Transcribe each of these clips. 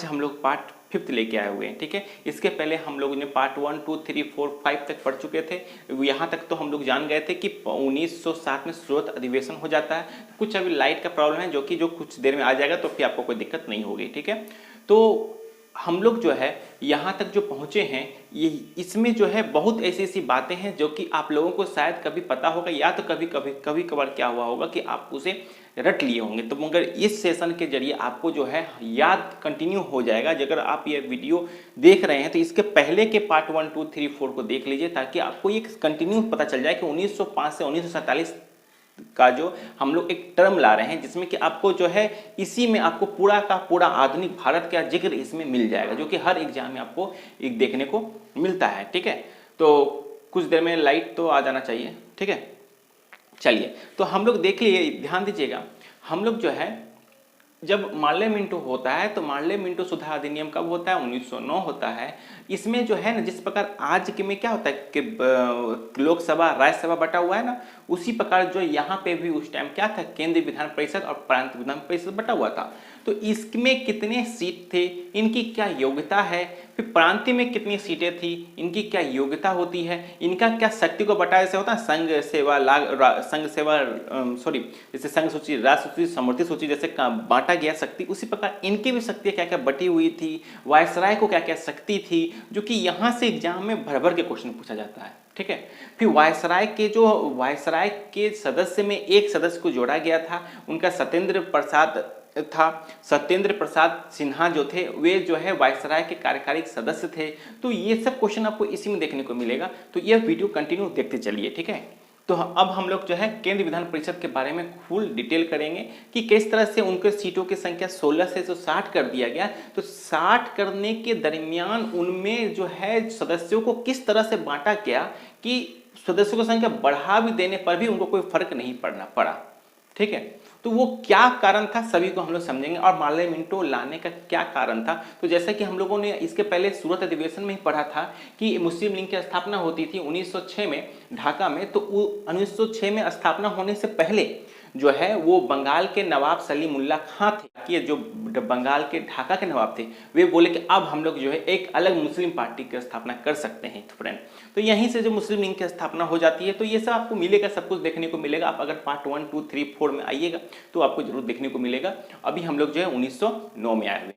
हम लोग पार्ट 5 लेके आए हुए हैं। ठीक है, इसके पहले हम लोगों ने पार्ट 1, 2, 3, 4, 5 तक पढ़ चुके थे। यहाँ तक तो हम लोग जान गए थे कि 1907 में सूरत अधिवेशन हो जाता है। कुछ अभी लाइट का प्रॉब्लम है जो कुछ देर में आ जाएगा, तो फिर आपको कोई दिक्कत नहीं होगी। ठीक है, तो हम लोग जो है यहाँ तक जो पहुँचे हैं, ये इसमें जो है बहुत ऐसी ऐसी बातें हैं जो कि आप लोगों को शायद कभी पता होगा, या तो कभी कभार क्या हुआ होगा कि आप उसे रट लिए होंगे। तो मगर इस सेशन के जरिए आपको जो है याद कंटिन्यू हो जाएगा। अगर आप ये वीडियो देख रहे हैं तो इसके पहले के पार्ट 1, 2, 3, 4 को देख लीजिए, ताकि आपको ये कंटिन्यू पता चल जाए कि 1905 से 1947 का जो हम लोग एक टर्म ला रहे हैं, जिसमें कि आपको जो है इसी में आपको पूरा का पूरा आधुनिक भारत का जिक्र इसमें मिल जाएगा, जो कि हर एग्जाम में आपको एक देखने को मिलता है। ठीक है, तो कुछ देर में लाइट तो आ जाना चाहिए। ठीक है, चलिए तो हम लोग देख लिए, ध्यान दीजिएगा। हम लोग जो है जब मार्ले मिंटो होता है तो मार्ले मिंटो सुधार अधिनियम कब होता है? 1909 होता है। इसमें जो है ना, जिस प्रकार आज के में क्या होता है कि लोकसभा राज्यसभा बटा हुआ है ना, उसी प्रकार जो यहाँ पे भी उस टाइम क्या था, केंद्रीय विधान परिषद और प्रांत विधान परिषद बटा हुआ था। तो इसमें कितने सीट थे, इनकी क्या योग्यता है, फिर प्रांतीय में कितनी सीटें थी, इनकी क्या योग्यता होती है, इनका क्या शक्ति को बटाए से होता है, जैसे संघ सूची, राज्य सूची, समवर्ती सूची जैसे बांटा गया शक्ति, उसी प्रकार इनकी भी शक्ति क्या क्या बटी हुई थी, वायसराय को क्या क्या शक्ति थी, जो कि यहाँ से एग्जाम में भर भर के क्वेश्चन पूछा जाता है। ठीक है, फिर वायसराय के सदस्य में एक सदस्य को जोड़ा गया था, उनका सत्येंद्र प्रसाद था। सत्येंद्र प्रसाद सिन्हा जो थे वे जो है वायसराय के कार्यकारी सदस्य थे। तो ये सब क्वेश्चन आपको इसी में देखने को मिलेगा, तो यह वीडियो कंटिन्यू देखते चलिए। ठीक है, तो अब हम लोग जो है केंद्रीय विधान परिषद के बारे में फुल डिटेल करेंगे कि किस तरह से उनके सीटों की संख्या 16 से जो 60 कर दिया गया। तो 60 करने के दरमियान उनमें जो है सदस्यों को किस तरह से बांटा गया कि सदस्यों की संख्या बढ़ा भी देने पर भी उनको कोई फर्क नहीं पड़ा। ठीक है, तो वो क्या कारण था सभी को हम लोग समझेंगे, और मार्ले मिंटो लाने का क्या कारण था। तो जैसा कि हम लोगों ने इसके पहले सूरत अधिवेशन में ही पढ़ा था कि मुस्लिम लीग की स्थापना होती थी 1906 में ढाका में। तो 1906 में स्थापना होने से पहले जो है वो बंगाल के नवाब सलीमुल्लाह खां थे, कि जो बंगाल के ढाका के नवाब थे, वे बोले कि अब हम लोग जो है एक अलग मुस्लिम पार्टी की स्थापना कर सकते हैं। तो फ्रेंड, तो यहीं से जो मुस्लिम लीग की स्थापना हो जाती है। तो ये सब आपको मिलेगा, सब कुछ देखने को मिलेगा। आप अगर पार्ट 1, 2, 3, 4 में आइएगा तो आपको जरूर देखने को मिलेगा। अभी हम लोग जो है 1909 में आए हुए।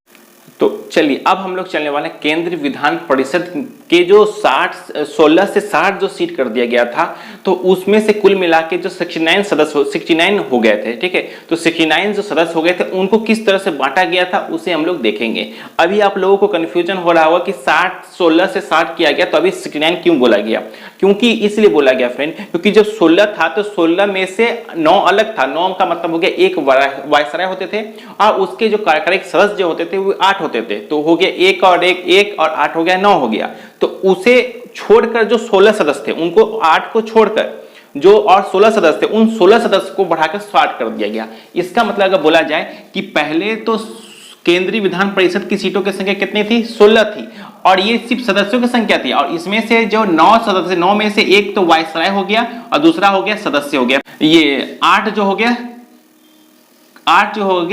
तो चलिए अब हम लोग चलने वाले हैं केंद्रीय विधान परिषद के जो 16 से 60 जो सीट कर दिया गया था, तो उसमें से कुल मिला के जो 69 हो गए थे। ठीक है, तो 69 जो सदस्य हो गए थे उनको किस तरह से बांटा गया था उसे हम लोग देखेंगे। अभी आप लोगों को कंफ्यूजन हो रहा होगा कि 16 से 60 किया गया, तो अभी 69 क्यों बोला गया? क्योंकि इसलिए बोला गया फ्रेंड, क्योंकि जब 16 था तो 16 में से 9 अलग था। 9 का मतलब हो गया एक वायसराय होते थे, और उसके जो कार्यकारी सदस्य जो होते थे वो 8 होते थे। तो हो गया 1 और 8 हो गया 9 हो गया। तो उसे छोड़कर जो 16 सदस्य थे, उनको 8 को छोड़कर जो और 16 सदस्य थे, उन 16 सदस्य को बढ़ाकर 60 कर दिया गया। इसका मतलब अगर बोला जाए कि पहले तो केंद्रीय विधान परिषद की सीटों की संख्या कितनी थी? 16 थी, और ये सिर्फ सदस्यों की संख्या थी। और इसमें से जो 9 सदस्य, 9 में से एक तो वायसराय हो गया और दूसरा हो गया सदस्य हो गया। ये 8 जो हो गया,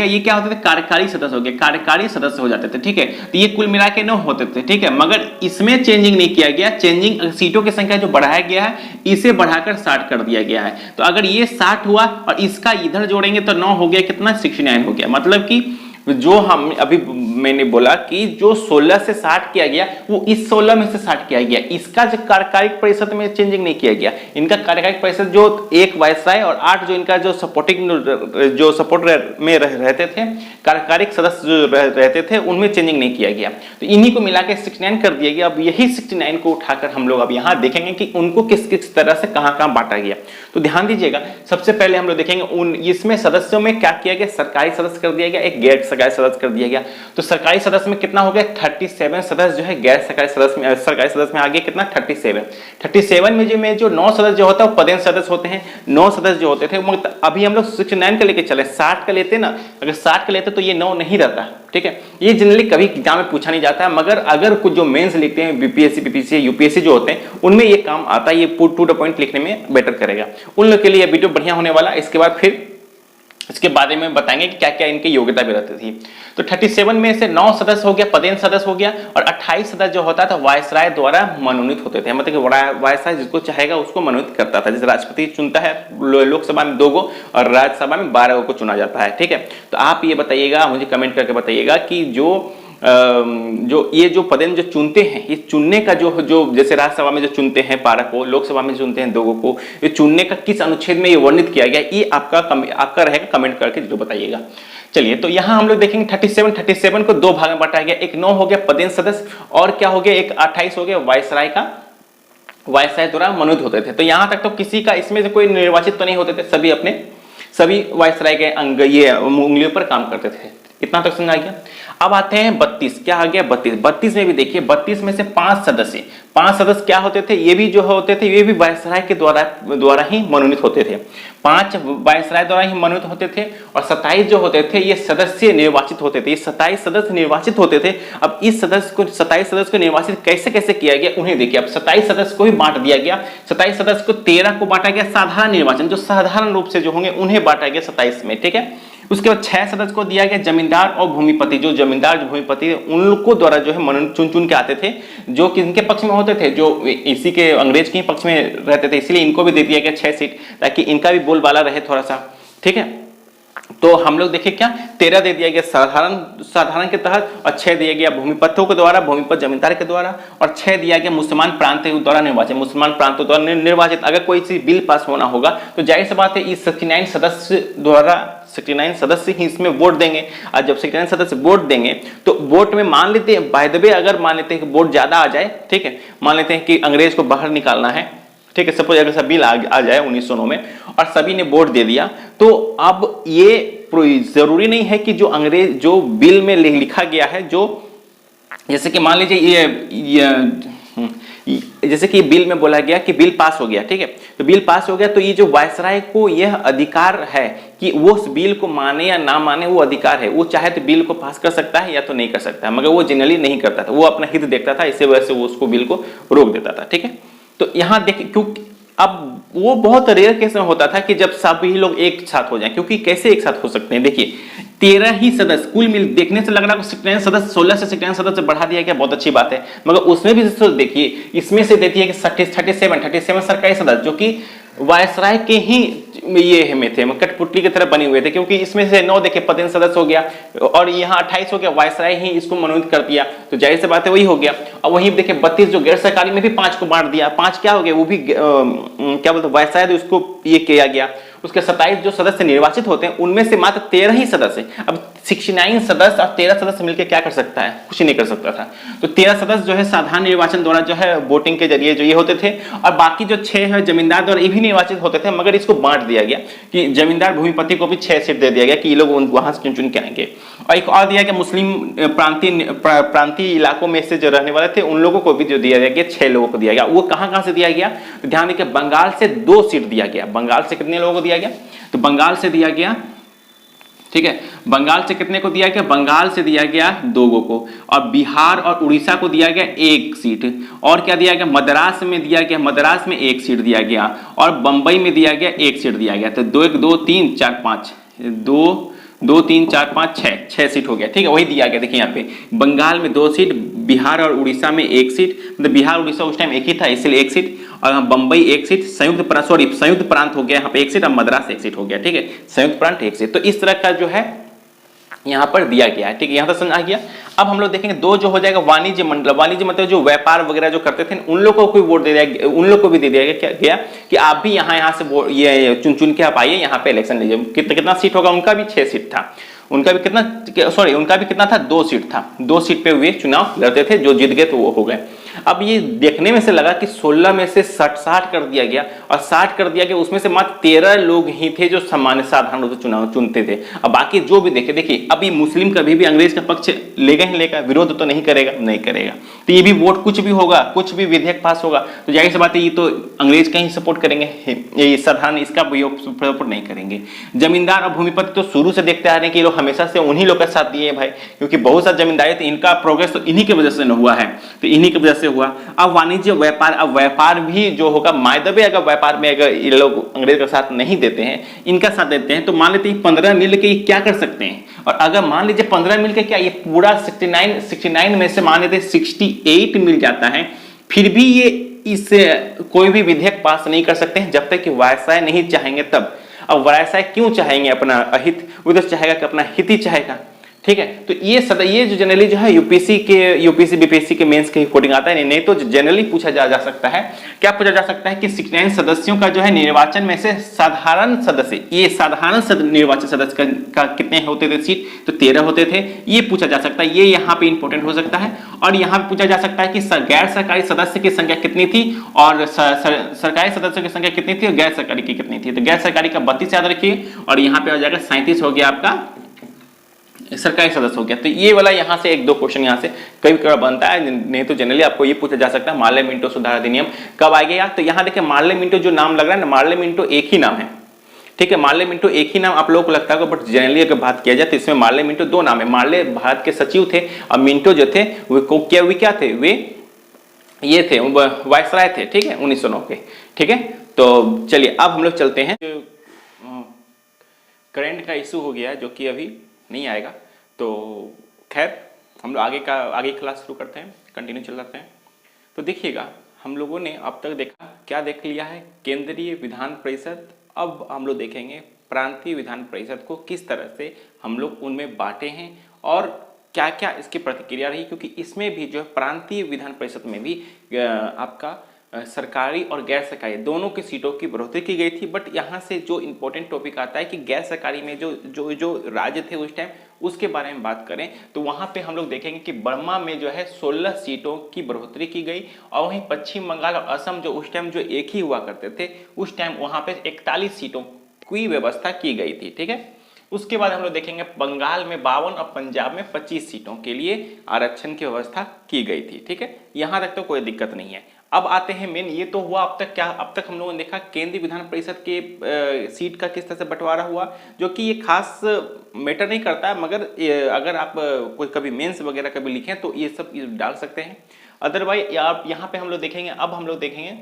ये क्या होते थे? कार्यकारी सदस्य हो गए, कार्यकारी सदस्य हो जाते थे। ठीक है, तो ये कुल मिला के 9 होते थे। ठीक है, मगर इसमें चेंजिंग नहीं किया गया। चेंजिंग सीटों की संख्या जो बढ़ाया गया है, इसे बढ़ाकर 60 कर दिया गया है। तो अगर ये 60 हुआ और इसका इधर जोड़ेंगे तो 9 हो गया, कितना? 69 हो गया। मतलब कि जो हम अभी मैंने बोला कि जो 16 से 60 किया गया वो इस 16 में से 60 किया गया। इसका जो कार्यकारी परिषद में चेंजिंग नहीं किया गया। इनका कार्यकारी परिषद जो एक वायसराय और 8 जो इनका जो सपोर्ट में रहते थे, कार्यकारी सदस्य जो रहते थे, उनमें चेंजिंग नहीं किया गया। तो इन्हीं को मिला के 69 कर दिया गया। अब यही 69 को उठाकर हम लोग अब यहाँ देखेंगे कि उनको किस किस तरह से कहाँ बांटा गया। तो ध्यान दीजिएगा, सबसे पहले हम लोग देखेंगे इसमें सदस्यों में क्या किया गया। सरकारी सदस्य कर दिया गया, एक गैर सरकारी सदस्य कर दिया गया। तो सरकारी सदस्य में कितना हो गया? 37 सदस्य जो है गैर सरकारी सदस्य में आ गया कितना? 37 में जो 9 सदस्य जो होता है वो पदेन सदस्य होते हैं। 9 सदस्य जो होते थे, अभी हम लोग 69 का लेके चले, 60 का लेते ना, अगर 60 का लेते तो ये 9 नहीं रहता। ठीक है, ये जनरली कभी एग्जाम में पूछा नहीं जाता है, मगर अगर कुछ जो मेंस लिखते हैं, बीपीएससी, पीपीसी, यूपीएससी जो होते हैं, उनमें ये काम आता है। ये टू द पॉइंट लिखने में बेटर करेगा, उन लोग के लिए वीडियो बढ़िया होने वाला। इसके बाद फिर इसके बारे में बताएंगे कि क्या क्या इनकी योग्यता भी रहती थी। तो 37 में से 9 सदस्य हो गया, पदेन सदस्य हो गया, और 28 सदस्य जो होता था वायसराय द्वारा मनोनीत होते थे। मतलब कि वायसराय जिसको चाहेगा उसको मनोनीत करता था। जैसे राष्ट्रपति चुनता है, लोकसभा में 2 गो और राज्यसभा में 12 गो को चुना जाता है। ठीक है, तो आप ये बताइएगा, मुझे कमेंट करके बताइएगा कि ये जो पदेन जो चुनते हैं, ये चुनने का जो जैसे राज्यसभा में जो चुनते हैं 12 को, लोकसभा में चुनते हैं 2 को, ये चुनने का किस अनुच्छेद में ये वर्णित किया गया, ये आपका रहेगा, कमेंट करके जरूर बताइएगा। चलिए, तो यहां हम लोग देखेंगे 37 को 2 भाग में बांटा गया। एक 9 हो गया पदेन सदस्य, और क्या हो गया, एक 28 हो गया वायसराय द्वारा मनोनीत होते थे। तो यहां तक तो किसी का इसमें से कोई निर्वाचित तो नहीं होते थे, सभी वायसराय के ये उंगलियों पर काम करते थे। इतना तक समझ आ गया। अब आते हैं 32, क्या आ गया 32 में भी देखिए 32 में से 5 सदस्य क्या होते थे, ये भी जो होते थे, ये भी वायसराय के द्वारा ही मनोनीत होते थे। 5 वायसराय द्वारा ही मनोनीत होते थे, और 27 जो होते थे ये सदस्य निर्वाचित होते थे। ये 27 सदस्य निर्वाचित होते थे। अब इस 27 सदस्य को निर्वाचित कैसे किया गया, उन्हें देखिए। अब 27 सदस्य को ही बांट दिया गया। 27 सदस्य को 13 को बांटा गया साधारण निर्वाचन, जो साधारण रूप से जो होंगे उन्हें बांटा गया 27 में। ठीक है, उसके बाद 6 सदस्य को दिया गया जमींदार और भूमिपति। जो जमींदार भूमिपति उनको द्वारा जो है मनोनीत चुन के आते थे, जो किनके पक्ष में होते थे, जो इसी के अंग्रेज के पक्ष में रहते थे। इसलिए इनको भी दे दिया गया 6 सीट, ताकि इनका भी बोलबाला रहे थोड़ा सा। ठीक है, तो हम लोग देखें क्या 13 दे दिया गया साधारण के तहत, और 6 दिया गया भूमिपतियों के द्वारा, भूमिपत जमींदार के द्वारा, और 6 दिया गया मुसलमान प्रांतों द्वारा निर्वाचित। मुसलमान प्रांतों द्वारा निर्वाचित अगर कोई सी बिल पास होना होगा तो जाहिर सी बात है इस 69 सदस्य ही इसमें वोट देंगे। और जब 69 सदस्य वोट देंगे तो वोट में मान लेते हैं, बाय द वे अगर मान लेते हैं कि वोट ज्यादा आ जाए, ठीक है, मान लेते हैं कि अंग्रेज को बाहर निकालना है, ठीक है, सपोज अगर सब बिल आ जाए 1909 में और सभी ने वोट दे दिया, तो अब ये जरूरी नहीं है कि जो बिल में लिखा गया है, जो जैसे कि मान लीजिए जैसे कि बिल में बोला गया कि बिल पास हो गया, ठीक है, तो बिल पास हो गया, तो ये जो वायसराय को यह अधिकार है कि वो उस बिल को माने या ना माने, वो अधिकार है। वो चाहे तो बिल को पास कर सकता है या तो नहीं कर सकता है, मगर वो जनरली नहीं करता था, वो अपना हित देखता था, इसी वजह से वो उसको बिल को रोक देता था। ठीक है, तो यहां देखिए, क्योंकि अब वो बहुत रेयर केस में होता था कि जब सभी लोग एक साथ हो जाएं, क्योंकि कैसे एक साथ हो सकते हैं, देखिए 13 ही सदस्य कुल मिल, देखने से लग रहा है 69 सदस्य 16 से 69 सदस्य बढ़ा दिया गया, बहुत अच्छी बात है, मगर उसमें भी देखिए इसमें से देती है कि 37 सरकारी सदस्य जो कि वायसराय के ही ये में थे, कठपुतली की तरह बने हुए थे, क्योंकि इसमें से 9 देखे पदेन सदस्य हो गया और यहाँ 28 हो गया, वायसराय ही इसको मनोनीत कर दिया, तो जाहिर सी बात है वही हो गया। और वहीं देखे 32 जो गैर सरकारी में भी 5 को बांट दिया, 5 क्या हो गए, वो भी क्या बोलते वायसराय उसको ये किया गया। उसके 27 जो सदस्य निर्वाचित होते हैं उनमें से मात्र 13 ही सदस्य, अब 69 सदस्य और 13 सदस्य मिलकर क्या कर सकता है, कुछ नहीं कर सकता था। तो 13 सदस्य जो है साधारण निर्वाचन द्वारा जो है वोटिंग के जरिए जो ये होते थे, और बाकी जो 6 है जमींदार द्वारा ये भी निर्वाचित होते थे, मगर इसको बांट दिया गया कि जमींदार भूमिपति को भी 6 सीट दे दिया गया कि ये लोग वहां से चुन के आएंगे। और एक और दिया गया मुस्लिम प्रांतीय इलाकों में से जो रहने वाले थे उन लोगों को भी जो दिया गया 6 लोगों को दिया गया। वो कहां से दिया गया, तो ध्यान देखिए बंगाल से 2 सीट दिया गया। बंगाल से कितने लोगों को दिया गया, तो बंगाल से दिया गया, ठीक है, बंगाल से कितने को दिया गया, बंगाल से दिया गया 2 को, और बिहार और उड़ीसा को दिया गया 1 सीट, और क्या दिया गया, मद्रास में दिया गया, मद्रास में 1 सीट दिया गया, और बंबई में दिया गया 1 सीट दिया गया। तो 2 3 4 5 2 3 4 5 6 सीट हो गया, ठीक है, वही दिया गया। देखिए यहाँ पे बंगाल में 2 सीट, बिहार और उड़ीसा में 1 सीट, मतलब बिहार उड़ीसा उस टाइम एक ही था इसलिए 1 सीट, और बंबई 1 सीट, संयुक्त प्रांत हो गया यहाँ पे 1 सीट, और मद्रास 1 सीट हो गया, ठीक है, संयुक्त प्रांत 1 सीट। तो इस तरह का जो है यहाँ पर दिया गया है, ठीक है, यहाँ तक समझ आ गया। अब हम लोग देखेंगे 2 जो हो जाएगा वाणिज्य मंडल। वाणिज्य मतलब जो व्यापार वगैरह जो करते थे उन लोगों को भी वोट दे दिया, उन लोग को भी दे दिया गया कि आप भी यहाँ से ये चुन के आप आइए, यहाँ पे इलेक्शन लीजिए। कितना सीट होगा, उनका भी 6 सीट था, उनका भी कितना था, 2 सीट था, 2 सीट पे वे चुनाव लड़ते थे, जो जीत गए तो वो हो गए। अब ये देखने में से लगा कि 16 में से 60 कर दिया गया, और 60 कर दिया गया, उसमें से मात्र 13 लोग ही थे जो साधारण रूप से चुनाव चुनते थे। अब बाकी जो भी देखिए अभी मुस्लिम कभी भी अंग्रेज का पक्ष लेगा ही लेगा, विरोध तो नहीं करेगा, तो ये भी वोट कुछ भी होगा, कुछ भी विधेयक पास होगा तो जाहिर सी बात है ये तो अंग्रेज का ही सपोर्ट करेंगे, ये साधारण इसका सपोर्ट नहीं करेंगे। जमींदार और भूमिपति तो शुरू से देखते आ रहे हैं कि ये लोग हमेशा से उन्हीं लोग का साथ दिए भाई, क्योंकि बहुत सारे जमींदारी थे, इनका प्रोग्रेस तो इन्हीं की वजह से न हुआ है, तो इन्हीं की वजह से हुआ। अब वाणिज्य व्यापार, अब व्यापार भी जो होगा मायदबे, अगर व्यापार में अगर ये लोग अंग्रेज का साथ नहीं देते हैं, इनका साथ देते हैं, तो मान लेते हैं 15 मिल के ये क्या कर सकते हैं। और अगर मान लीजिए 15 मिल के क्या ये पूरा 69 में से मान लेते 68 मिल जाता है, फिर भी ये इस कोई भी विधेयक पास नहीं कर सकते हैं जब तक कि वायसराय नहीं चाहेंगे तब। अब वायसराय क्यों चाहेंगे अपना अहित, वो तो चाहेगा कि अपना हित ही चाहेगा, ठीक है। तो ये जो जनरली जो है यूपीसी बीपीएससी के मेंस के कोडिंग आता है, नहीं तो जनरली पूछा जा सकता है, क्या पूछा जा सकता है कि 69 सदस्यों का जो है निर्वाचन में से साधारण सदस्य, ये साधारण निर्वाचन सदस्य का कितने होते थे सीट, तो 13 होते थे, ये पूछा जा सकता है, ये यहाँ पे इंपॉर्टेंट हो सकता है। और यहाँ पे पूछा जा सकता है कि गैर सरकारी सदस्य की संख्या कितनी थी और सरकारी सदस्यों की संख्या कितनी थी और गैर सरकारी की कितनी थी। तो गैर सरकारी का 32 याद रखिए और यहाँ पे आ जाएगा 37 हो गया आपका सरकारी सदस्य हो गया। तो ये वाला यहाँ से 1-2 क्वेश्चन यहाँ से कभी कभी बनता है, नहीं तो जनरली आपको ये पूछा जा सकता है मार्ले मिंटो सुधार अधिनियम कब आएगा यार। तो यहाँ देखिए मार्ले मिंटो जो नाम लग रहा है ना, मार्ले मिंटो एक ही नाम है, ठीक है। मार्ले मिंटो एक ही नाम आप लोगों को लगता है, बट जनरली अगर बात किया जाए तो इसमें मार्ले मिंटो 2 नाम है। मार्ले भारत के सचिव थे और मिंटो जो थे वे क्या थे, वे ये थे वायसराय थे, ठीक है, 1909 के, ठीक है। तो चलिए अब हम लोग चलते हैं, करंट का इशू हो गया जो कि अभी नहीं आएगा, तो खैर हम लोग आगे क्लास शुरू करते हैं, कंटिन्यू चल जाते हैं। तो देखिएगा हम लोगों ने अब तक देखा, क्या देख लिया है, केंद्रीय विधान परिषद। अब हम लोग देखेंगे प्रांतीय विधान परिषद को किस तरह से हम लोग उनमें बांटे हैं और क्या क्या इसकी प्रतिक्रिया रही, क्योंकि इसमें भी जो है प्रांतीय विधान परिषद में भी आपका सरकारी और गैर सरकारी दोनों की सीटों की बढ़ोतरी की गई थी। बट यहाँ से जो इम्पोर्टेंट टॉपिक आता है कि गैर सरकारी में जो राज्य थे उस टाइम, उसके बारे में बात करें तो वहाँ पे हम लोग देखेंगे कि बर्मा में जो है 16 सीटों की बढ़ोतरी की गई और वहीं पश्चिम बंगाल और असम जो उस टाइम जो एक ही हुआ करते थे, उस टाइम वहाँ पे 41 सीटों की व्यवस्था की गई थी, ठीक है। उसके बाद हम लोग देखेंगे बंगाल में 52 और पंजाब में 25 सीटों के लिए आरक्षण की व्यवस्था की गई थी, ठीक है। यहाँ तक तो कोई दिक्कत नहीं है। अब आते हैं मेन, ये तो हुआ अब तक क्या, अब तक हम लोगों ने देखा केंद्रीय विधान परिषद के सीट का किस तरह से बंटवारा हुआ, जो कि ये खास मैटर नहीं करता है, मगर अगर आप कोई कभी मेंस वगैरह कभी लिखें तो ये सब डाल सकते हैं। अदरवाइज आप यहाँ पे हम लोग देखेंगे, अब हम लोग देखेंगे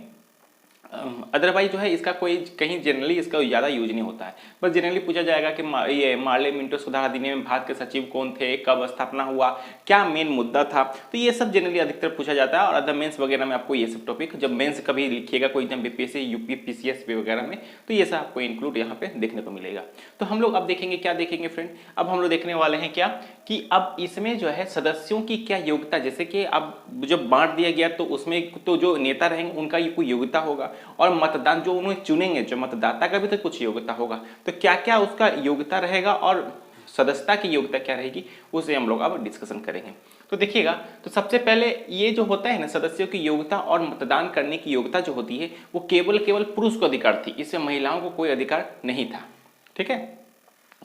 अदरवाइज जो है इसका कोई कहीं जनरली इसका ज़्यादा यूज नहीं होता है। बस जनरली पूछा जाएगा कि ये मार्ले मिंटो सुधार अधिनियम में भारत के सचिव कौन थे, कब स्थापना हुआ, क्या मेन मुद्दा था, तो ये सब जनरली अधिकतर पूछा जाता है। और अदर मेंस वगैरह में आपको ये सब टॉपिक, जब मेंस कभी लिखिएगा कोई एग्जाम बीपीएससी यूपी पीसीएस वगैरह में, तो ये सब आपको इंक्लूड यहाँ पे देखने को मिलेगा। तो हम लोग अब देखेंगे, क्या देखेंगे फ्रेंड, अब हम लोग देखने वाले हैं क्या कि अब इसमें जो है सदस्यों की क्या योग्यता, जैसे कि अब जब बांट दिया गया तो उसमें तो जो नेता रहेंगे उनका ये कोई योग्यता होगा और मतदान जो उन्हें चुनेंगे, जो मतदाता का भी तो कुछ योग्यता होगा, तो क्या क्या उसका योग्यता रहेगा और सदस्यता की योग्यता क्या रहेगी, उसे हम लोग अब डिस्कशन करेंगे। तो देखिएगा, तो सबसे पहले ये जो होता है ना सदस्यों की योग्यता और मतदान करने की योग्यता जो होती है वो केवल पुरुष को अधिकार थी, इससे महिलाओं को कोई अधिकार नहीं था, ठीक है।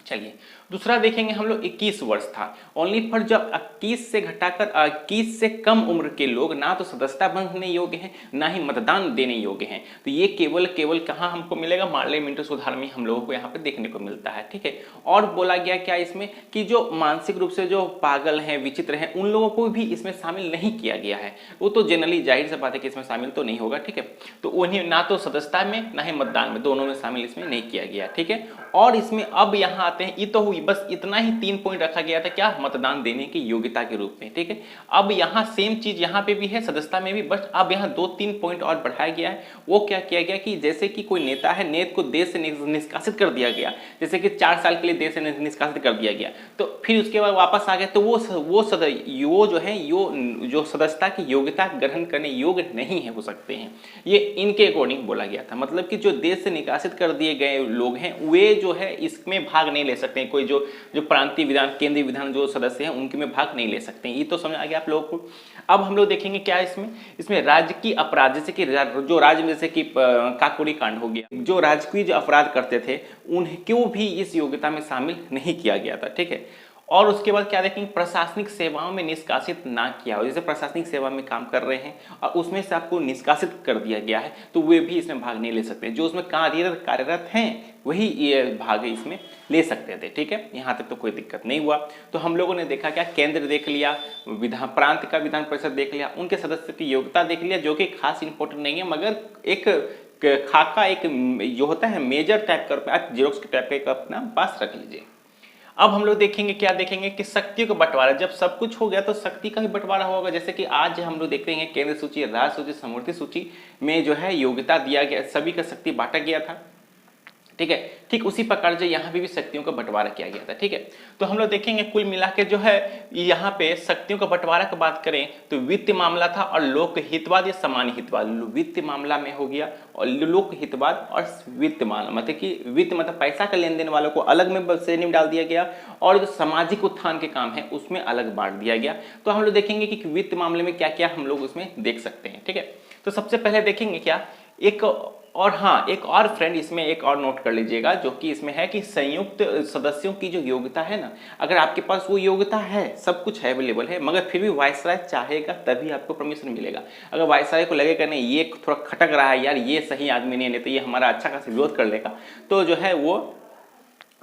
चलिए दूसरा देखेंगे हम लोग 21 वर्ष था ओनली फॉर, जब 21 से घटाकर 21 से कम उम्र के लोग ना तो सदस्यता बनने योग्य हैं ना ही मतदान देने योग्य हैं। तो ये केवल कहाँ हमको मिलेगा, मार्ले मिंटो सुधार में हम लोगों को यहाँ पे देखने को मिलता है, ठीक है। और बोला गया क्या इसमें कि जो मानसिक रूप से जो पागल हैं, विचित्र हैं, उन लोगों को भी इसमें शामिल नहीं किया गया है। वो तो जनरली जाहिर सी बात है कि इसमें शामिल तो नहीं होगा, ठीक है। तो उन्हें ना तो सदस्यता में ना ही मतदान में, दोनों में शामिल इसमें नहीं किया गया, ठीक है। और इसमें अब यहाँ आते हैं, ये तो हुई बस इतना ही 3 पॉइंट रखा गया था, क्या, मतदान देने की योग्यता के रूप में, ठीक है। अब यहाँ सेम चीज यहाँ पे भी है, सदस्यता में भी, बस अब यहाँ 2-3 पॉइंट और बढ़ाया गया है। वो क्या किया गया कि जैसे कि कोई नेता है, नेता को देश से निष्कासित कर दिया गया, जैसे कि 4 साल के लिए देश से निष्कासित कर दिया गया, तो फिर उसके बाद वापस आ गया, तो वो जो है जो सदस्यता की योग्यता ग्रहण करने योग्य नहीं है हो सकते हैं, ये इनके अकॉर्डिंग बोला गया था। मतलब कि जो देश से निकासित कर दिए गए लोग हैं वे जो है इसमें भाग नहीं ले सकते हैं, कोई जो प्रांतीय विधान, केंद्रीय विधान जो सदस्य हैं उनके में भाग नहीं ले सकते हैं। ये तो समझ आ गया आप लोगों को। अब हम लोग देखेंगे क्या इसमें राजकीय अपराध, जैसे कि जो राज्य में जैसे कि काकोरी कांड हो गया, जो राजकीय जो अपराध करते थे उनको भी इस योग्यता में शामिल नहीं किया गया था, ठीक है। और उसके बाद क्या देखेंगे, प्रशासनिक सेवाओं में निष्कासित ना किया हो, जैसे प्रशासनिक सेवा में काम कर रहे हैं और उसमें से आपको निष्कासित कर दिया गया है तो वे भी इसमें भाग नहीं ले सकते। जो उसमें कार्यरत हैं वही ये भाग इसमें ले सकते थे। ठीक है, यहाँ तक तो कोई दिक्कत नहीं हुआ। तो हम लोगों ने देखा क्या, केंद्र देख लिया, विधान प्रांत का विधान परिषद देख लिया, उनके सदस्य की योग्यता देख लिया, जो कि खास इंपॉर्टेंट नहीं है, मगर एक खाका एक जो होता है मेजर टाइप का आप जीरोक्स के टाइप का एक अपना पास रख लीजिए। अब हम लोग देखेंगे, क्या देखेंगे कि शक्तियों का बंटवारा, जब सब कुछ हो गया तो शक्ति का भी बंटवारा होगा। जैसे कि आज हम लोग देखते हैं केंद्र सूची, राज्य सूची, समवर्ती सूची में जो है योग्यता दिया गया, सभी का शक्ति बांटा गया था। ठीक है, ठीक उसी प्रकार से यहाँ भी शक्तियों का बंटवारा किया गया था। ठीक है, तो हम लोग देखेंगे कुल मिला के जो है यहाँ पे शक्तियों का बंटवारा की बात करें तो वित्त मामला था और लोक हितवाद या सामान्य हितवाद, वित्त मामला में हो गया और लोक हितवाद और वित्त मामला, मतलब कि वित्त मतलब पैसा का लेन देन वालों को अलग में श्रेणी में डाल दिया गया और जो सामाजिक उत्थान के काम है उसमें अलग बांट दिया गया। तो हम लोग देखेंगे कि वित्त मामले में क्या क्या हम लोग उसमें देख सकते हैं। ठीक है, तो सबसे पहले देखेंगे क्या, एक और हाँ एक और फ्रेंड इसमें एक और नोट कर लीजिएगा, जो कि इसमें है कि संयुक्त सदस्यों की जो योग्यता है ना, अगर आपके पास वो योग्यता है, सब कुछ अवेलेबल है, मगर फिर भी वायसराय चाहेगा तभी आपको परमिशन मिलेगा। अगर वायसराय को लगेगा नहीं ये थोड़ा खटक रहा है यार, ये सही आदमी नहीं है, तो ये हमारा अच्छा खासा विरोध कर लेगा, तो जो है वो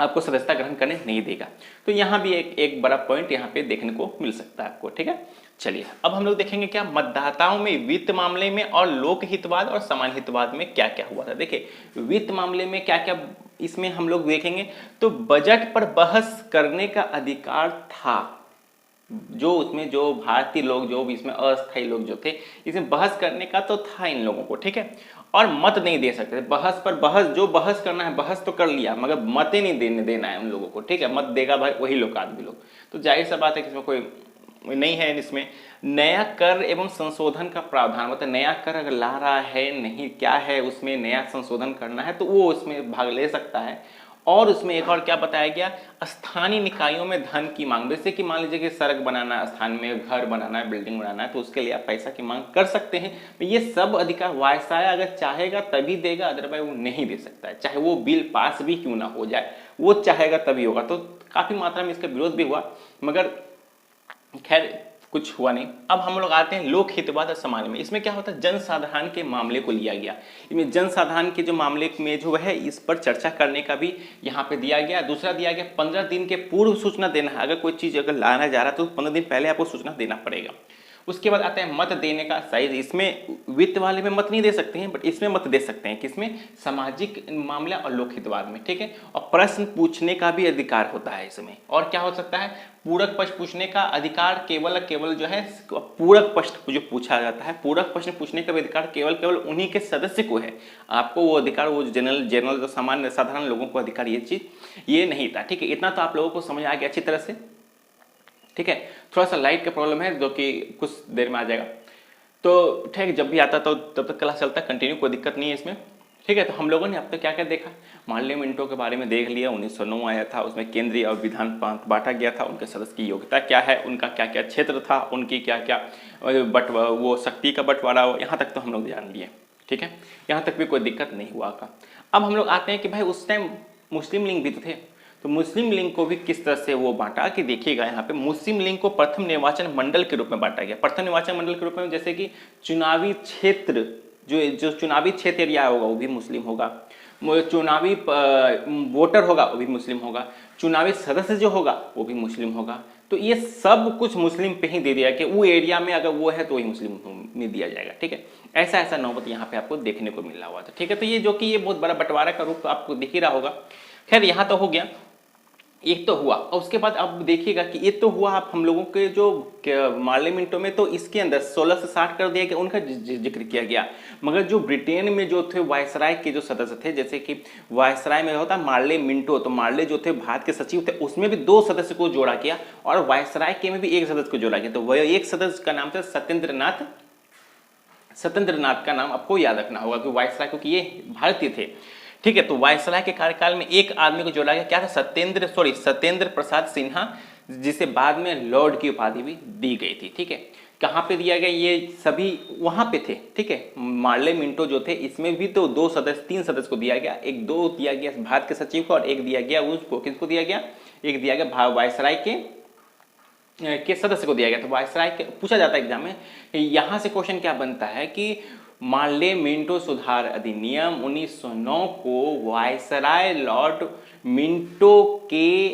आपको सदस्यता ग्रहण करने नहीं देगा। तो यहाँ भी एक बड़ा पॉइंट यहाँ पे देखने को मिल सकता है आपको। ठीक है, चलिए अब हम लोग देखेंगे क्या मतदाताओं में वित्त मामले में और लोक हितवाद और सामान्य हितवाद में क्या क्या हुआ था। देखिए वित्त मामले में क्या क्या इसमें हम लोग देखेंगे, तो बजट पर बहस करने का अधिकार था, जो उसमें जो भारतीय लोग, जो इसमें अस्थायी लोग जो थे, इसमें बहस करने का तो था इन लोगों को। ठीक है, और मत नहीं दे सकते, बहस पर बहस, जो बहस करना है बहस तो कर लिया, मगर मत ही नहीं देना है उन लोगों को। ठीक है, मत देगा भाई वही लोग, आदमी लोग, तो जाहिर सा बात है कि इसमें कोई नहीं है। इसमें नया कर एवं संशोधन का प्रावधान, मतलब नया कर अगर ला रहा है, नहीं क्या है उसमें नया संशोधन करना है तो वो उसमें भाग ले सकता है। और उसमें एक और क्या बताया गया, स्थानीय निकायों में धन की मांग, जैसे कि मान लीजिए कि सड़क बनाना है, स्थान में घर बनाना है, बिल्डिंग बनाना है, तो उसके लिए आप पैसा की मांग कर सकते हैं। तो ये सब अधिकार वायसराय अगर चाहेगा तभी देगा, अदरवाइज वो नहीं दे सकता है, चाहे वो बिल पास भी क्यों ना हो जाए, वो चाहेगा तभी होगा। तो काफी मात्रा में इसका विरोध भी हुआ, मगर खैर कुछ हुआ नहीं। अब हम लोग आते हैं लोक हितवाद और सामान्य में। इसमें क्या होता है, जनसाधारण के मामले को लिया गया, इसमें जनसाधारण के जो मामले में जो है इस पर चर्चा करने का भी यहाँ पे दिया गया। दूसरा दिया गया 15 दिन के पूर्व सूचना देना है, अगर कोई चीज अगर लाना जा रहा है तो 15 दिन पहले आपको सूचना देना पड़ेगा। उसके बाद आता है मत देने का साइज, इसमें वित्त वाले में मत नहीं दे सकते हैं, बट इसमें मत दे सकते हैं, किसमें, सामाजिक मामला और लोक हितवाद में। ठीक है, और प्रश्न पूछने का भी अधिकार होता है इसमें। और क्या हो सकता है, पूरक प्रश्न पूछने का अधिकार केवल जो है पूरक प्रश्न जो पूछा जाता है, पूरक प्रश्न पूछने का भी अधिकार केवल उन्हीं के सदस्य को है। आपको वो अधिकार, वो जनरल जो सामान्य साधारण लोगों को अधिकार ये चीज ये नहीं था। ठीक है, इतना तो आप लोगों को समझ आ गया अच्छी तरह से। ठीक है, थोड़ा सा लाइट का प्रॉब्लम है जो कि कुछ देर में आ जाएगा, तो ठीक है, जब भी आता तो तब तक क्लास चलता है कंटिन्यू, कोई दिक्कत नहीं है इसमें। ठीक है, तो हम लोगों ने अब तक क्या क्या देखा, मार्ले मिंटो के बारे में देख लिया, 1909 आया था, उसमें केंद्रीय और विधान प्रांत बांटा गया था, उनके सदस्य की योग्यता क्या है, उनका क्या क्या क्षेत्र था, उनकी क्या क्या वो शक्ति का बंटवारा, यहाँ तक तो हम लोग जान लिए। ठीक है, यहाँ तक भी कोई दिक्कत नहीं हुआ का। अब हम लोग आते हैं कि भाई उस टाइम मुस्लिम लीग भी तो थे, तो मुस्लिम लीग को भी किस तरह से वो बांटा कि देखिएगा यहाँ पे मुस्लिम लीग को प्रथम निर्वाचन मंडल के रूप में बांटा गया। प्रथम निर्वाचन मंडल के रूप में जैसे कि चुनावी क्षेत्र, जो चुनावी क्षेत्र एरिया होगा वो भी मुस्लिम होगा, चुनावी वोटर होगा वो भी मुस्लिम होगा, चुनावी सदस्य जो होगा वो भी मुस्लिम होगा। तो ये सब कुछ मुस्लिम पे ही दे दिया कि वो एरिया में अगर वो है तो वही मुस्लिम में दिया जाएगा। ठीक है, ऐसा नौबत यहाँ पे आपको देखने को मिल रहा हुआ था। ठीक है, तो ये जो कि ये बहुत बड़ा बंटवारा का रूप आपको दिख ही रहा होगा। खैर यहाँ तो हो गया, एक तो हुआ, और उसके बाद अब देखिएगा कि ये तो हुआ आप हम लोगों के जो पार्लियामेंटों में, तो इसके अंदर 16 से 60 कर दिया गया, उनका जिक्र किया गया। मगर जो ब्रिटेन में जो थे वायसराय के जो सदस्य थे, जैसे कि वायसराय में होता मार्ले मिंटो, तो मार्ले जो थे भारत के सचिव थे, उसमें भी 2 सदस्य को जोड़ा गया, और वायसराय के में भी 1 सदस्य को जोड़ा गया। तो वह एक सदस्य का नाम था सत्येंद्रनाथ का नाम आपको याद रखना होगा कि वायसराय, क्योंकि ये भारतीय थे। ठीक है, तो वायसराय के कार्यकाल में एक आदमी को जोड़ा गया, क्या था, सत्येंद्र प्रसाद सिन्हा, जिसे बाद में लॉर्ड की उपाधि भी दी गई थी। ठीक है, कहाँ पे दिया गया, ये सभी वहां पे थे। ठीक है, मार्ले मिंटो जो थे इसमें भी तो 3 सदस्य को दिया गया, 2 दिया गया भारत के सचिव को और 1 दिया गया उसको, किसको दिया गया, एक दिया गया वायसराय के सदस्य को दिया गया। तो वायसराय के पूछा जाता है एग्जाम में, यहां से क्वेश्चन क्या बनता है कि मार्ले मिंटो सुधार अधिनियम 1909 को वायसराय लॉर्ड मिंटो के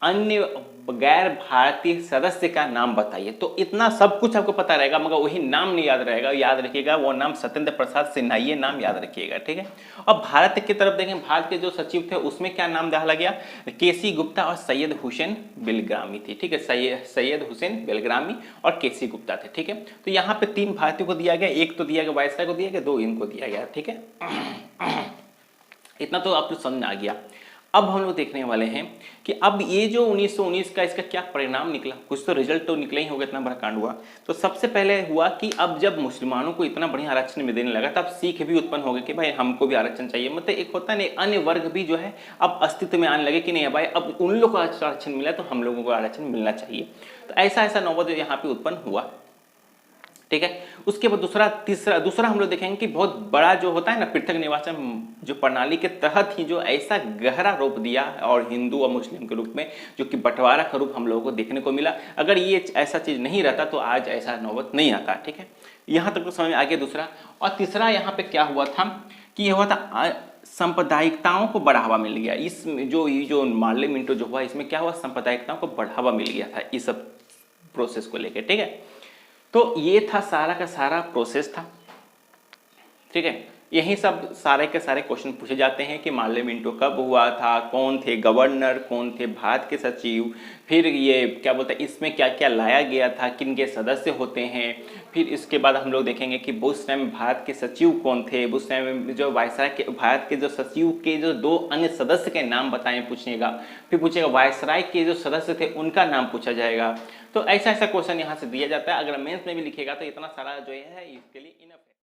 अन्य गैर भारतीय सदस्य का नाम बताइए। तो इतना सब कुछ आपको पता रहेगा मगर वही नाम नहीं याद रहेगा। याद रखिएगा वो नाम सत्येंद्र प्रसाद सिन्हा, ये नाम याद रखिएगा, ठीक है। और भारत की तरफ देखें, भारत के जो सचिव थे उसमें क्या नाम डाला गया, केसी गुप्ता और सैयद हुसैन बेलग्रामी थी, ठीक है। सैयद हुसैन बेलग्रामी और केसी गुप्ता थे, ठीक है। तो यहाँ पे 3 भारतीयों को दिया गया, एक तो दिया गया वायसराय को दिया गया, 2 इनको दिया गया, ठीक है। इतना तो आप लोग समझ आ गया। अब हम लोग देखने वाले हैं कि अब ये जो 1919 का इसका क्या परिणाम निकला, कुछ तो रिजल्ट तो निकला ही होगा, इतना बड़ा कांड हुआ। तो सबसे पहले हुआ कि अब जब मुसलमानों को इतना बढ़िया आरक्षण में देने लगा तब सीख भी उत्पन्न हो गई कि भाई हमको भी आरक्षण चाहिए। मतलब एक होता है अन्य वर्ग भी जो है अब अस्तित्व में आने लगे कि नहीं भाई अब उन लोगों को आरक्षण मिला तो हम लोगों को आरक्षण मिलना चाहिए। तो ऐसा नौबत जो यहाँ पे उत्पन्न हुआ, ठीक है। उसके बाद दूसरा हम लोग देखेंगे कि बहुत बड़ा जो होता है ना पृथक निर्वाचन जो प्रणाली के तहत ही जो ऐसा गहरा रूप दिया और हिंदू और मुस्लिम के रूप में जो कि बंटवारा का रूप हम लोगों को देखने को मिला। अगर ये ऐसा चीज नहीं रहता तो आज ऐसा नौबत नहीं आता, ठीक है। यहाँ तक तो समझ में आ गया दूसरा। और तीसरा यहाँ पे क्या हुआ था कि यह हुआ था सांप्रदायिकताओं को बढ़ावा मिल गया। इसमें जो मार्ले मिंटो जो हुआ इसमें क्या हुआ, सांप्रदायिकताओं को बढ़ावा मिल गया था इस सब प्रोसेस को लेकर, ठीक है। तो ये था सारा का सारा प्रोसेस था, ठीक है। यही सब सारे के सारे क्वेश्चन पूछे जाते हैं कि मार्ले मिंटो कब हुआ था, कौन थे गवर्नर, कौन थे भारत के सचिव, फिर ये क्या बोलते हैं इसमें क्या क्या लाया गया था, किन के सदस्य होते हैं। फिर इसके बाद हम लोग देखेंगे कि उस टाइम भारत के सचिव कौन थे, उस टाइम जो वायसराय के भारत के जो सचिव के जो 2 अन्य सदस्य के नाम बताएं पूछेगा। फिर पूछेगा वायसराय के जो सदस्य थे उनका नाम पूछा जाएगा। तो ऐसा क्वेश्चन यहाँ से दिया जाता है। अगर मेंस में भी लिखेगा तो इतना सारा जो है इसके लिए इनफ